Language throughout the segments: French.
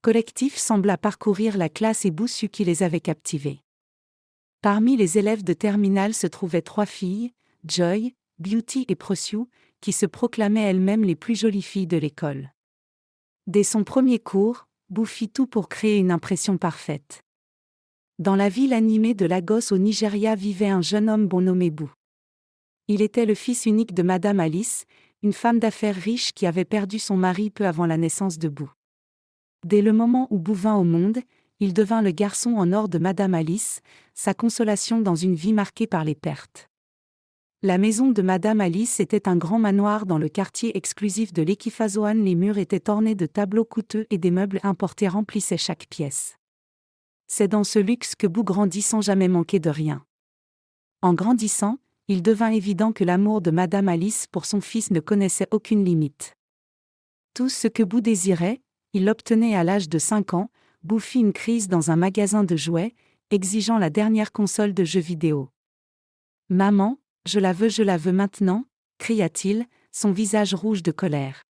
collectif sembla parcourir la classe et Boo sut qui les avait captivés. Parmi les élèves de terminale se trouvaient 3 filles, Joy, Beauty et Precious, qui se proclamaient elles-mêmes les plus jolies filles de l'école. Dès son premier cours, Boo fit tout pour créer une impression parfaite. Dans la ville animée de Lagos au Nigeria vivait un jeune homme bon nommé Boo. Il était le fils unique de Madame Alice, une femme d'affaires riche qui avait perdu son mari peu avant la naissance de Boo. Dès le moment où Boo vint au monde, il devint le garçon en or de Madame Alice, sa consolation dans une vie marquée par les pertes. La maison de Madame Alice était un grand manoir dans le quartier exclusif de l'Ekifazoan. Les murs étaient ornés de tableaux coûteux et des meubles importés remplissaient chaque pièce. C'est dans ce luxe que Boo grandit sans jamais manquer de rien. En grandissant, il devint évident que l'amour de Madame Alice pour son fils ne connaissait aucune limite. Tout ce que Boo désirait, il l'obtenait à l'âge de 5 ans. Boo fit une crise dans un magasin de jouets, exigeant la dernière console de jeux vidéo. « Maman, je la veux maintenant !» cria-t-il, son visage rouge de colère.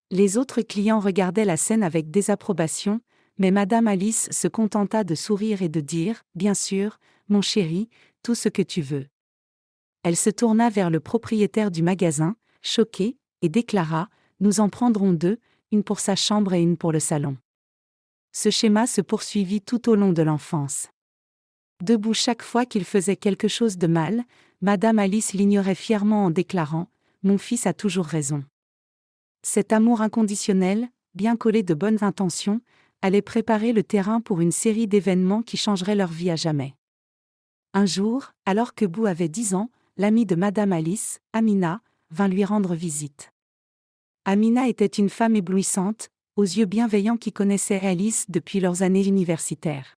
Les autres clients regardaient la scène avec désapprobation, mais Madame Alice se contenta de sourire et de dire « Bien sûr, mon chéri, tout ce que tu veux. » Elle se tourna vers le propriétaire du magasin, choqué, et déclara « Nous en prendrons 2, une pour sa chambre et une pour le salon. » Ce schéma se poursuivit tout au long de l'enfance. Debout chaque fois qu'il faisait quelque chose de mal, Madame Alice l'ignorait fièrement en déclarant « Mon fils a toujours raison. » Cet amour inconditionnel, bien collé de bonnes intentions, allait préparer le terrain pour une série d'événements qui changeraient leur vie à jamais. Un jour, alors que Boo avait 10 ans, l'amie de Madame Alice, Amina, vint lui rendre visite. Amina était une femme éblouissante, aux yeux bienveillants qui connaissaient Alice depuis leurs années universitaires.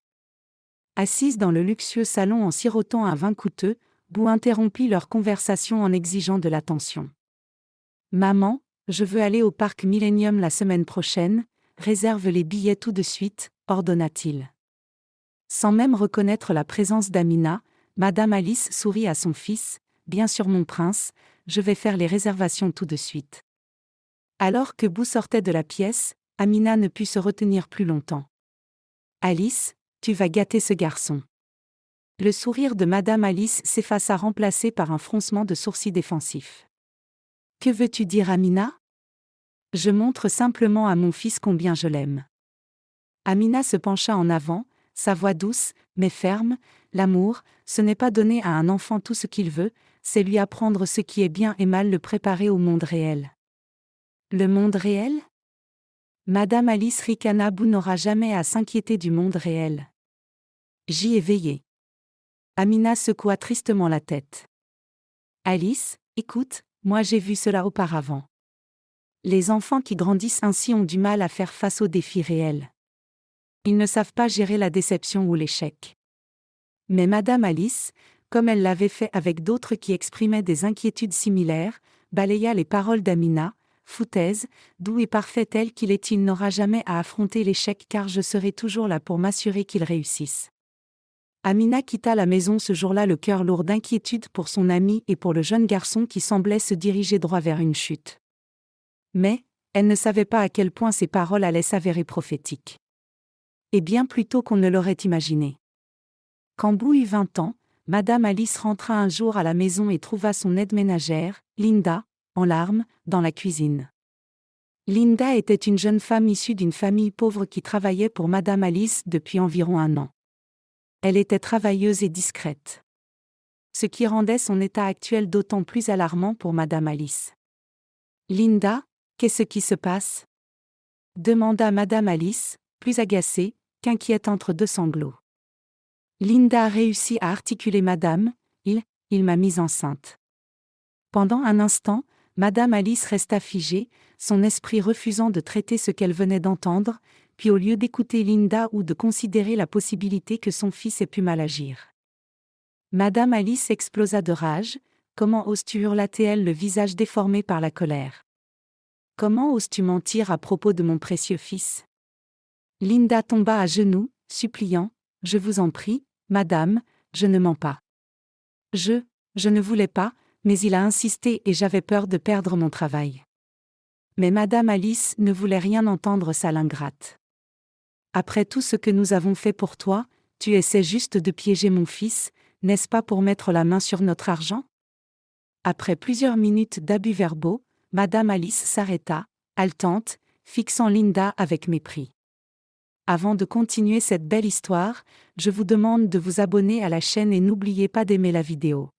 Assise dans le luxueux salon en sirotant un vin coûteux, Boo interrompit leur conversation en exigeant de l'attention. « Maman, je veux aller au parc Millennium la semaine prochaine, réserve les billets tout de suite, ordonna-t-il. Sans même reconnaître la présence d'Amina, Madame Alice sourit à son fils. « Bien sûr mon prince, je vais faire les réservations tout de suite. » Alors que Boo sortait de la pièce, Amina ne put se retenir plus longtemps. « Alice, tu vas gâter ce garçon. » Le sourire de Madame Alice s'effaça remplacé par un froncement de sourcils défensif. « Que veux-tu dire, Amina ? » « Je montre simplement à mon fils combien je l'aime. » Amina se pencha en avant, sa voix douce, mais ferme. « L'amour, ce n'est pas donner à un enfant tout ce qu'il veut, c'est lui apprendre ce qui est bien et mal, le préparer au monde réel. » « Le monde réel ? » Madame Alice ricana. Boo n'aura jamais à s'inquiéter du monde réel. J'y ai veillé. Amina secoua tristement la tête. Alice, écoute, moi j'ai vu cela auparavant. Les enfants qui grandissent ainsi ont du mal à faire face aux défis réels. Ils ne savent pas gérer la déception ou l'échec. Mais Madame Alice, comme elle l'avait fait avec d'autres qui exprimaient des inquiétudes similaires, balaya les paroles d'Amina. Foutaise, doux et parfait tel qu'il est, il n'aura jamais à affronter l'échec car je serai toujours là pour m'assurer qu'il réussisse. Amina quitta la maison ce jour-là le cœur lourd d'inquiétude pour son amie et pour le jeune garçon qui semblait se diriger droit vers une chute. Mais, elle ne savait pas à quel point ces paroles allaient s'avérer prophétiques. Et bien plus tôt qu'on ne l'aurait imaginé. Quand Boo eut 20 ans, Madame Alice rentra un jour à la maison et trouva son aide ménagère, Linda, en larmes, dans la cuisine. Linda était une jeune femme issue d'une famille pauvre qui travaillait pour Madame Alice depuis environ 1 an. Elle était travailleuse et discrète. Ce qui rendait son état actuel d'autant plus alarmant pour Madame Alice. « Linda, qu'est-ce qui se passe ?» demanda Madame Alice, plus agacée, qu'inquiète entre 2 sanglots. Linda réussit à articuler « Madame, il m'a mise enceinte. » Pendant un instant, Madame Alice resta figée, son esprit refusant de traiter ce qu'elle venait d'entendre, puis au lieu d'écouter Linda ou de considérer la possibilité que son fils ait pu mal agir. Madame Alice explosa de rage. « Comment oses-tu hurla-t-elle, le visage déformé par la colère. « Comment oses-tu mentir à propos de mon précieux fils ?» Linda tomba à genoux, suppliant « Je vous en prie, madame, je ne mens pas. Je ne voulais pas, mais il a insisté et j'avais peur de perdre mon travail. » Mais Madame Alice ne voulait rien entendre, sale ingrate. Après tout ce que nous avons fait pour toi, tu essaies juste de piéger mon fils, n'est-ce pas pour mettre la main sur notre argent? Après plusieurs minutes d'abus verbaux, Madame Alice s'arrêta, haletante, fixant Linda avec mépris. Avant de continuer cette belle histoire, je vous demande de vous abonner à la chaîne et n'oubliez pas d'aimer la vidéo.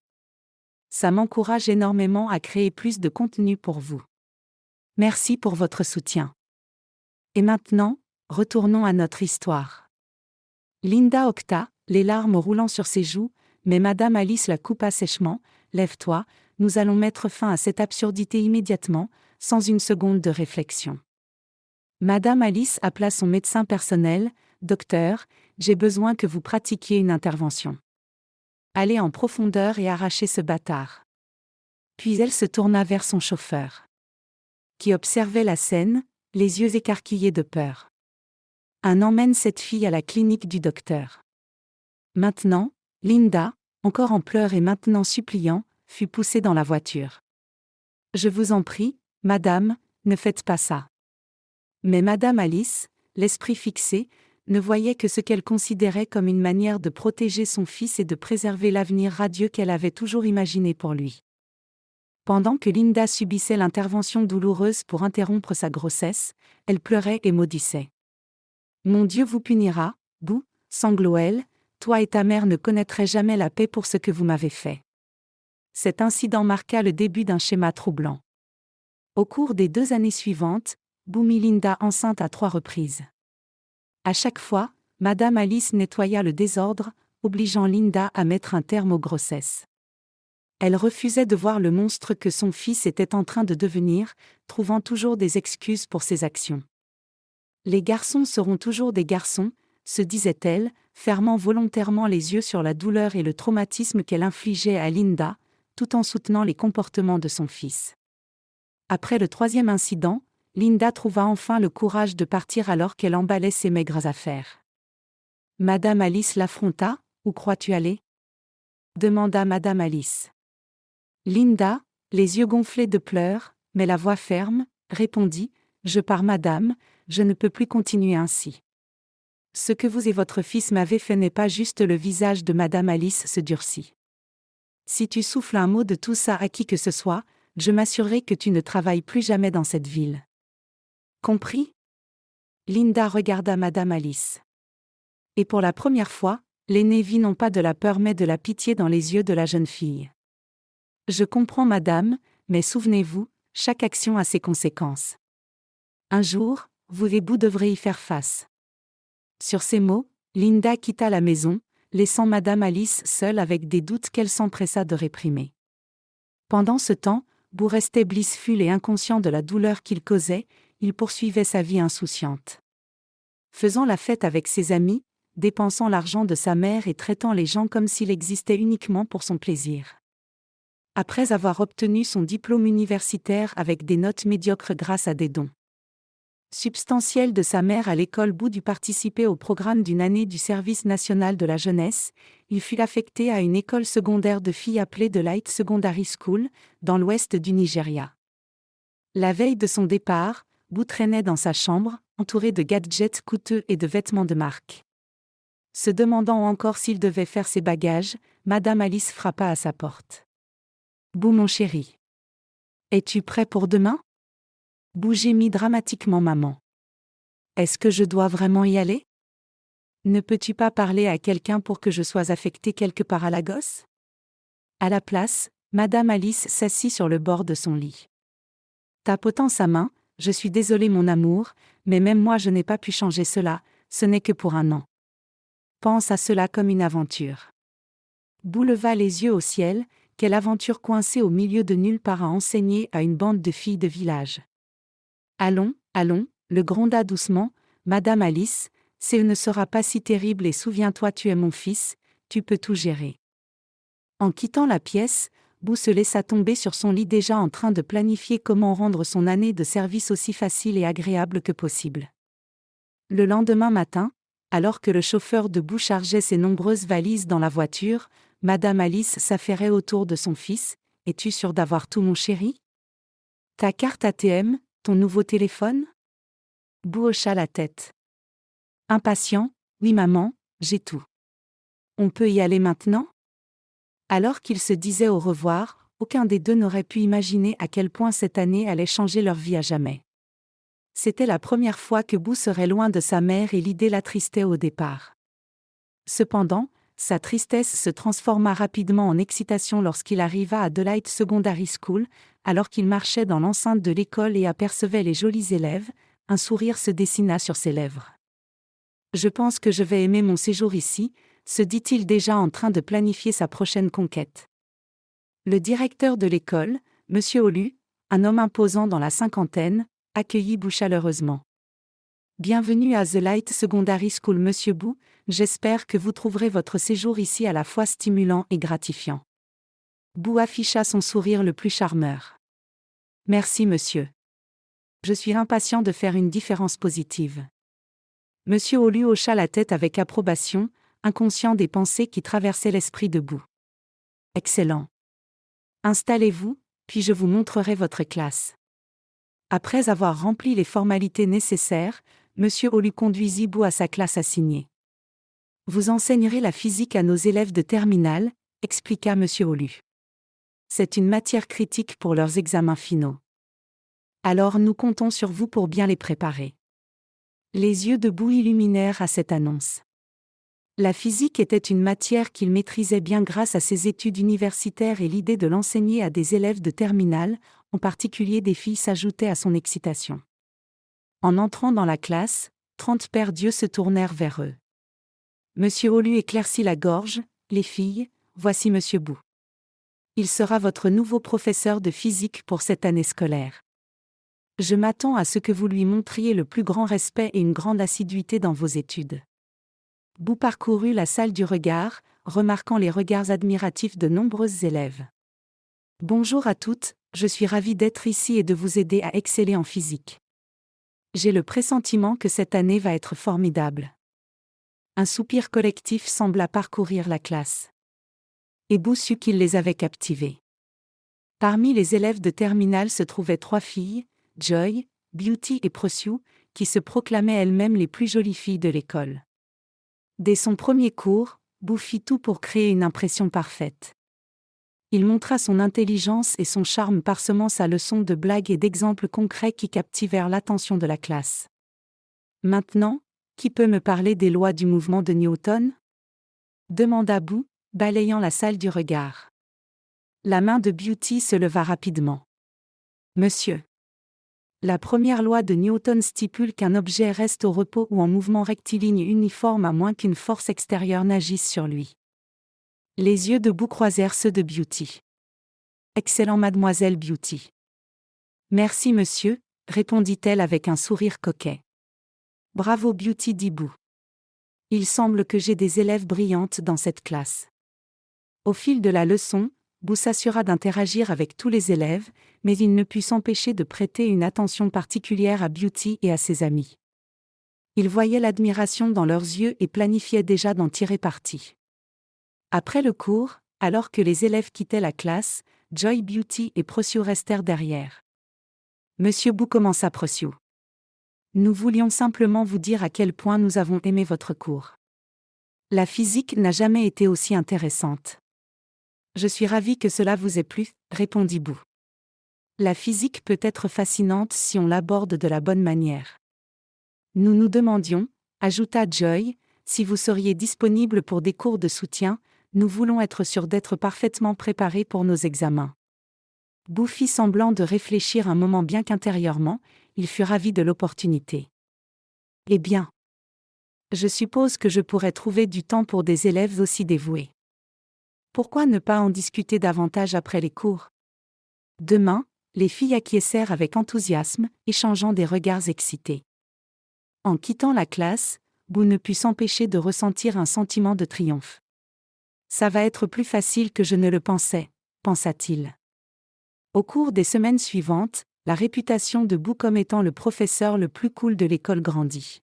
Ça m'encourage énormément à créer plus de contenu pour vous. Merci pour votre soutien. Et maintenant, retournons à notre histoire. Linda octa, les larmes roulant sur ses joues, mais Madame Alice la coupa sèchement. « Lève-toi, nous allons mettre fin à cette absurdité immédiatement, sans une seconde de réflexion. » Madame Alice appela son médecin personnel. « Docteur, j'ai besoin que vous pratiquiez une intervention. Allez en profondeur et arrachez ce bâtard. » Puis elle se tourna vers son chauffeur, qui observait la scène, les yeux écarquillés de peur. « Emmène cette fille à la clinique du docteur. » Maintenant, Linda, encore en pleurs et maintenant suppliant, fut poussée dans la voiture. « Je vous en prie, madame, ne faites pas ça. » Mais Madame Alice, l'esprit fixé, ne voyait que ce qu'elle considérait comme une manière de protéger son fils et de préserver l'avenir radieux qu'elle avait toujours imaginé pour lui. Pendant que Linda subissait l'intervention douloureuse pour interrompre sa grossesse, elle pleurait et maudissait. « Mon Dieu vous punira, Boo, sanglotait-elle, toi et ta mère ne connaîtrez jamais la paix pour ce que vous m'avez fait. » Cet incident marqua le début d'un schéma troublant. Au cours des 2 années suivantes, Boo mit Linda enceinte à 3 reprises. À chaque fois, Madame Alice nettoya le désordre, obligeant Linda à mettre un terme aux grossesses. Elle refusait de voir le monstre que son fils était en train de devenir, trouvant toujours des excuses pour ses actions. « Les garçons seront toujours des garçons », se disait-elle, fermant volontairement les yeux sur la douleur et le traumatisme qu'elle infligeait à Linda, tout en soutenant les comportements de son fils. Après le 3e incident, Linda trouva enfin le courage de partir alors qu'elle emballait ses maigres affaires. Madame Alice l'affronta. « Où crois-tu aller ? » demanda Madame Alice. Linda, les yeux gonflés de pleurs, mais la voix ferme, répondit « Je pars madame, je ne peux plus continuer ainsi. » « Ce que vous et votre fils m'avez fait n'est pas juste. » Le visage de Madame Alice se durcit. « Si tu souffles un mot de tout ça à qui que ce soit, je m'assurerai que tu ne travailles plus jamais dans cette ville. Compris ?» Linda regarda Madame Alice. Et pour la première fois, l'aînée vit non pas de la peur mais de la pitié dans les yeux de la jeune fille. « Je comprends madame, mais souvenez-vous, chaque action a ses conséquences. Un jour, vous et Boo devrez y faire face. » Sur ces mots, Linda quitta la maison, laissant Madame Alice seule avec des doutes qu'elle s'empressa de réprimer. Pendant ce temps, Boo restait blissful et inconscient de la douleur qu'il causait, il poursuivait sa vie insouciante. Faisant la fête avec ses amis, dépensant l'argent de sa mère et traitant les gens comme s'il existait uniquement pour son plaisir. Après avoir obtenu son diplôme universitaire avec des notes médiocres grâce à des dons substantiels de sa mère à l'école, Boo dut participer au programme d'une année du service national de la jeunesse. Il fut affecté à une école secondaire de filles appelée The Light Secondary School, dans l'ouest du Nigeria. La veille de son départ, Boo traînait dans sa chambre, entouré de gadgets coûteux et de vêtements de marque. Se demandant encore s'il devait faire ses bagages, Madame Alice frappa à sa porte. « Boo mon chéri. Es-tu prêt pour demain ?» Boo gémit dramatiquement. « Maman. Est-ce que je dois vraiment y aller ? Ne peux-tu pas parler à quelqu'un pour que je sois affectée quelque part à Lagos ?» À la place, Madame Alice s'assit sur le bord de son lit. Tapotant sa main, « Je suis désolée mon amour, mais même moi je n'ai pas pu changer cela, ce n'est que pour 1 an. Pense à cela comme une aventure. » Boo leva les yeux au ciel. Quelle aventure coincée au milieu de nulle part à enseigner à une bande de filles de village. « Allons, allons, le gronda doucement, Madame Alice, ce ne sera pas si terrible et souviens-toi tu es mon fils, tu peux tout gérer. » En quittant la pièce, Boo se laissa tomber sur son lit déjà en train de planifier comment rendre son année de service aussi facile et agréable que possible. Le lendemain matin, alors que le chauffeur de Boo chargeait ses nombreuses valises dans la voiture, Madame Alice s'affairait autour de son fils. « Es-tu sûr d'avoir tout mon chéri ? Ta carte ATM, ton nouveau téléphone ?» Boo hocha la tête. « Impatient, oui maman, j'ai tout. On peut y aller maintenant? Alors qu'ils se disaient au revoir, aucun des deux n'aurait pu imaginer à quel point cette année allait changer leur vie à jamais. C'était la première fois que Boo serait loin de sa mère et l'idée l'attristait au départ. Cependant, sa tristesse se transforma rapidement en excitation lorsqu'il arriva à Delight Secondary School, alors qu'il marchait dans l'enceinte de l'école et apercevait les jolis élèves, un sourire se dessina sur ses lèvres. Je pense que je vais aimer mon séjour ici, se dit-il déjà en train de planifier sa prochaine conquête. Le directeur de l'école, M. Olu, un homme imposant dans la cinquantaine, accueillit Boo chaleureusement. Bienvenue à The Light Secondary School, Monsieur Boo, j'espère que vous trouverez votre séjour ici à la fois stimulant et gratifiant. Boo afficha son sourire le plus charmeur. Merci monsieur. Je suis impatient de faire une différence positive. Monsieur Olu hocha la tête avec approbation, inconscient des pensées qui traversaient l'esprit de Boo. Excellent. Installez-vous, puis je vous montrerai votre classe. Après avoir rempli les formalités nécessaires, Monsieur Olu conduisit Boo à sa classe assignée. Vous enseignerez la physique à nos élèves de terminale, expliqua Monsieur Olu. C'est une matière critique pour leurs examens finaux. Alors nous comptons sur vous pour bien les préparer. Les yeux de Boo illuminèrent à cette annonce. La physique était une matière qu'il maîtrisait bien grâce à ses études universitaires et l'idée de l'enseigner à des élèves de terminale, en particulier des filles, s'ajoutait à son excitation. En entrant dans la classe, 30 paires d'yeux se tournèrent vers eux. Monsieur Olu éclaircit la gorge, les filles, voici Monsieur Boo. Il sera votre nouveau professeur de physique pour cette année scolaire. Je m'attends à ce que vous lui montriez le plus grand respect et une grande assiduité dans vos études. Boo parcourut la salle du regard, remarquant les regards admiratifs de nombreux élèves. Bonjour à toutes, je suis ravie d'être ici et de vous aider à exceller en physique. J'ai le pressentiment que cette année va être formidable. Un soupir collectif sembla parcourir la classe. Et Boo sut qu'il les avait captivés. Parmi les élèves de terminale se trouvaient 3 filles, Joy, Beauty et Precious, qui se proclamaient elles-mêmes les plus jolies filles de l'école. Dès son premier cours, Boo fit tout pour créer une impression parfaite. Il montra son intelligence et son charme parsemant sa leçon de blagues et d'exemples concrets qui captivèrent l'attention de la classe. Maintenant, qui peut me parler des lois du mouvement de Newton? Demanda Boo, balayant la salle du regard. La main de Beauty se leva rapidement. Monsieur. La première loi de Newton stipule qu'un objet reste au repos ou en mouvement rectiligne uniforme à moins qu'une force extérieure n'agisse sur lui. Les yeux de Boo croisèrent ceux de Beauty. Excellent mademoiselle Beauty. Merci monsieur, répondit-elle avec un sourire coquet. Bravo Beauty, dit Boo. Il semble que j'ai des élèves brillantes dans cette classe. Au fil de la leçon, Boo s'assura d'interagir avec tous les élèves, mais il ne put s'empêcher de prêter une attention particulière à Beauty et à ses amis. Il voyait l'admiration dans leurs yeux et planifiait déjà d'en tirer parti. Après le cours, alors que les élèves quittaient la classe, Joy, Beauty et Precious restèrent derrière. Monsieur Boo commença. Precious. Nous voulions simplement vous dire à quel point nous avons aimé votre cours. La physique n'a jamais été aussi intéressante. Je suis ravie que cela vous ait plu, répondit Boo. La physique peut être fascinante si on l'aborde de la bonne manière. Nous nous demandions, ajouta Joy, si vous seriez disponible pour des cours de soutien, nous voulons être sûrs d'être parfaitement préparés pour nos examens. Boo fit semblant de réfléchir un moment bien qu'intérieurement, il fut ravi de l'opportunité. Eh bien. Je suppose que je pourrais trouver du temps pour des élèves aussi dévoués. Pourquoi ne pas en discuter davantage après les cours? Demain, les filles acquiescèrent avec enthousiasme, échangeant des regards excités. En quittant la classe, Boo ne put s'empêcher de ressentir un sentiment de triomphe. Ça va être plus facile que je ne le pensais, pensa-t-il. Au cours des semaines suivantes, la réputation de Boo comme étant le professeur le plus cool de l'école grandit.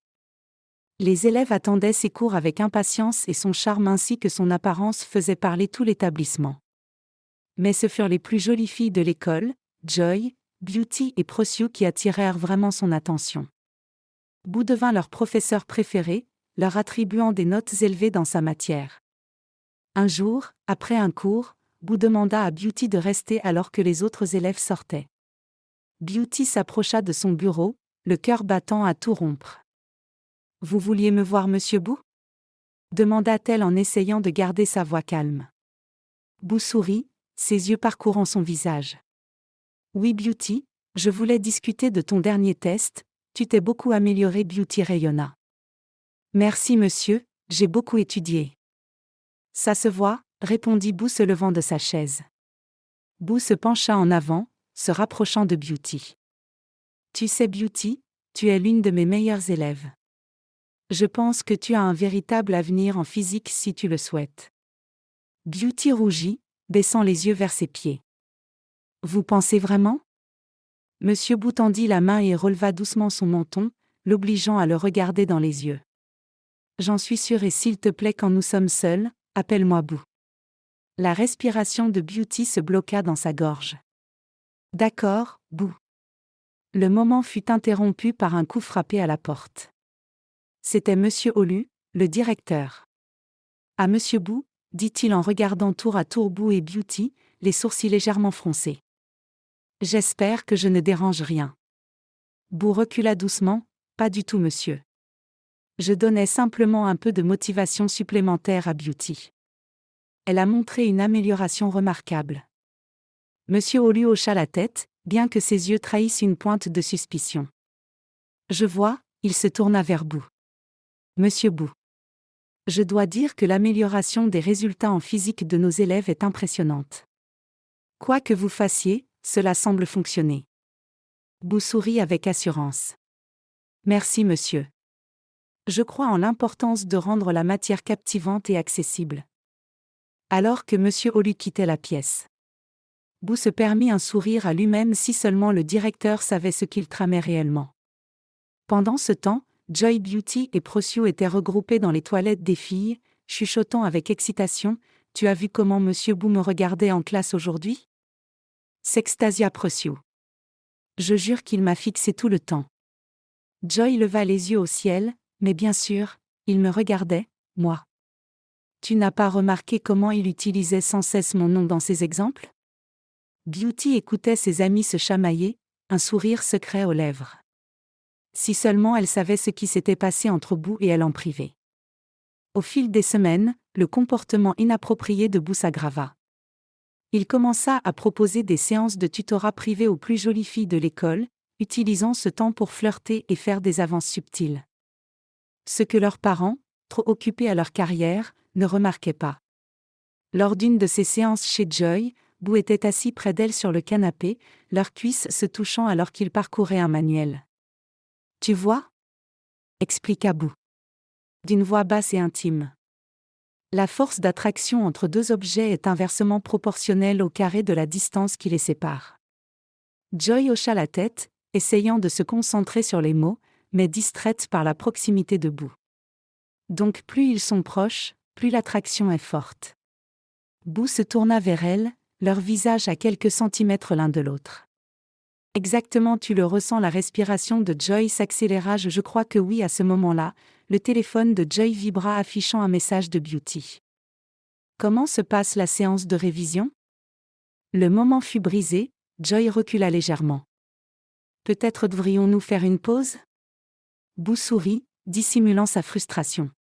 Les élèves attendaient ses cours avec impatience et son charme ainsi que son apparence faisaient parler tout l'établissement. Mais ce furent les plus jolies filles de l'école, Joy, Beauty et Precious qui attirèrent vraiment son attention. Boo devint leur professeur préféré, leur attribuant des notes élevées dans sa matière. Un jour, après un cours, Boo demanda à Beauty de rester alors que les autres élèves sortaient. Beauty s'approcha de son bureau, le cœur battant à tout rompre. « Vous vouliez me voir, monsieur Boo ?» demanda-t-elle en essayant de garder sa voix calme. Boo sourit, ses yeux parcourant son visage. « Oui, Beauty, je voulais discuter de ton dernier test, tu t'es beaucoup améliorée. » Beauty rayonna. « Merci, monsieur, j'ai beaucoup étudié. » « Ça se voit, » répondit Boo se levant de sa chaise. Boo se pencha en avant, se rapprochant de Beauty. « Tu sais, Beauty, tu es l'une de mes meilleures élèves. Je pense que tu as un véritable avenir en physique si tu le souhaites. » Beauty rougit, baissant les yeux vers ses pieds. « Vous pensez vraiment ?» Monsieur Boo tendit la main et releva doucement son menton, l'obligeant à le regarder dans les yeux. « J'en suis sûre et s'il te plaît quand nous sommes seuls, appelle-moi Boo. » La respiration de Beauty se bloqua dans sa gorge. « D'accord, Boo. » Le moment fut interrompu par un coup frappé à la porte. C'était Monsieur Olu, le directeur. « À Monsieur Boo ?» dit-il en regardant tour à tour Boo et Beauty, les sourcils légèrement froncés. « J'espère que je ne dérange rien. » Boo recula doucement. « Pas du tout, monsieur. Je donnais simplement un peu de motivation supplémentaire à Beauty. » Elle a montré une amélioration remarquable. Monsieur Olu hocha la tête, bien que ses yeux trahissent une pointe de suspicion. « Je vois », il se tourna vers Boo. « Monsieur Boo. Je dois dire que l'amélioration des résultats en physique de nos élèves est impressionnante. Quoi que vous fassiez, cela semble fonctionner. » Boo sourit avec assurance. « Merci, monsieur. Je crois en l'importance de rendre la matière captivante et accessible. » Alors que monsieur Olu quittait la pièce, Boo se permit un sourire à lui-même si seulement le directeur savait ce qu'il tramait réellement. Pendant ce temps, Joy, Beauty et Prosciu étaient regroupés dans les toilettes des filles, chuchotant avec excitation. « Tu as vu comment monsieur Boo me regardait en classe aujourd'hui ?» s'extasia Prosciu. « Je jure qu'il m'a fixé tout le temps. » Joy leva les yeux au ciel, mais bien sûr, il me regardait, moi. Tu n'as pas remarqué comment il utilisait sans cesse mon nom dans ses exemples ? Beauty écoutait ses amis se chamailler, un sourire secret aux lèvres. Si seulement elle savait ce qui s'était passé entre Boo et elle en privé. Au fil des semaines, le comportement inapproprié de Boo s'aggrava. Il commença à proposer des séances de tutorat privé aux plus jolies filles de l'école, utilisant ce temps pour flirter et faire des avances subtiles. Ce que leurs parents, trop occupés à leur carrière, ne remarquaient pas. Lors d'une de ces séances chez Joy, Boo était assis près d'elle sur le canapé, leurs cuisses se touchant alors qu'il parcourait un manuel. « Tu vois ?» expliqua Boo. D'une voix basse et intime. La force d'attraction entre deux objets est inversement proportionnelle au carré de la distance qui les sépare. Joy hocha la tête, essayant de se concentrer sur les mots, mais distraite par la proximité de Boo. Donc plus ils sont proches, plus l'attraction est forte. Boo se tourna vers elle, leurs visages à quelques centimètres l'un de l'autre. Exactement, tu le ressens, la respiration de Joy s'accéléra. Je crois que oui. À ce moment-là, le téléphone de Joy vibra affichant un message de Beauty. Comment se passe la séance de révision ? Le moment fut brisé, Joy recula légèrement. Peut-être devrions-nous faire une pause ? Boo sourit, dissimulant sa frustration.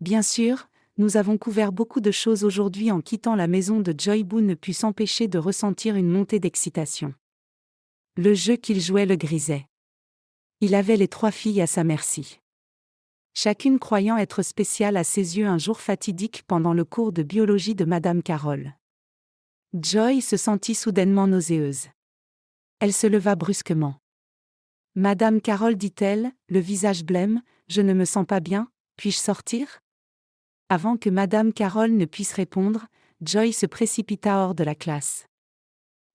Bien sûr, nous avons couvert beaucoup de choses aujourd'hui. En quittant la maison de Joy, Boo ne put s'empêcher de ressentir une montée d'excitation. Le jeu qu'il jouait le grisait. Il avait les 3 filles à sa merci. Chacune croyant être spéciale à ses yeux un jour fatidique pendant le cours de biologie de Madame Carroll. Joy se sentit soudainement nauséeuse. Elle se leva brusquement. « Madame Carroll, dit-elle, le visage blême, je ne me sens pas bien, puis-je sortir ?» Avant que Madame Carroll ne puisse répondre, Joy se précipita hors de la classe.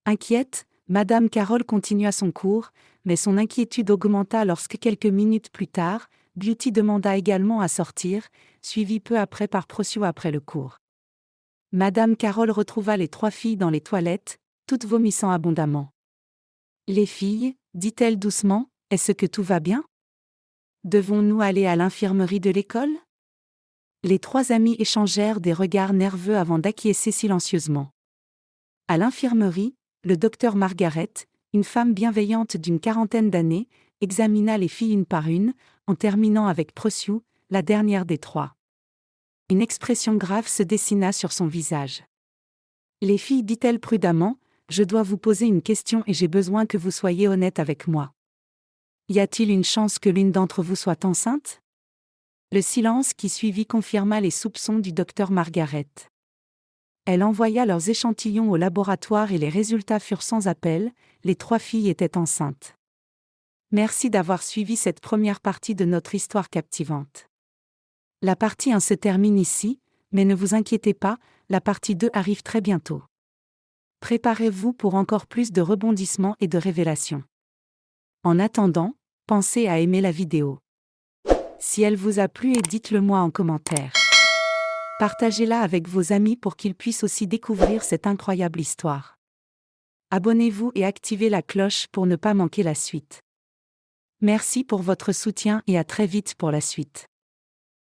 Inquiète, Madame Carroll continua son cours, mais son inquiétude augmenta lorsque quelques minutes plus tard, Beauty demanda également à sortir, suivie peu après par Prosciu après le cours. Madame Carroll retrouva les 3 filles dans les toilettes, toutes vomissant abondamment. « Les filles, dit-elle doucement, est-ce que tout va bien ? Devons-nous aller à l'infirmerie de l'école? Les trois amis échangèrent des regards nerveux avant d'acquiescer silencieusement. À l'infirmerie, le docteur Margaret, une femme bienveillante d'une quarantaine d'années, examina les filles une par une, en terminant avec Precious, la dernière des trois. Une expression grave se dessina sur son visage. Les filles, dit-elle prudemment, je dois vous poser une question et j'ai besoin que vous soyez honnête avec moi. Y a-t-il une chance que l'une d'entre vous soit enceinte? Le silence qui suivit confirma les soupçons du docteur Margaret. Elle envoya leurs échantillons au laboratoire et les résultats furent sans appel, les trois filles étaient enceintes. Merci d'avoir suivi cette première partie de notre histoire captivante. La partie 1 se termine ici, mais ne vous inquiétez pas, la partie 2 arrive très bientôt. Préparez-vous pour encore plus de rebondissements et de révélations. En attendant, pensez à aimer la vidéo. Si elle vous a plu, dites-le moi en commentaire. Partagez-la avec vos amis pour qu'ils puissent aussi découvrir cette incroyable histoire. Abonnez-vous et activez la cloche pour ne pas manquer la suite. Merci pour votre soutien et à très vite pour la suite.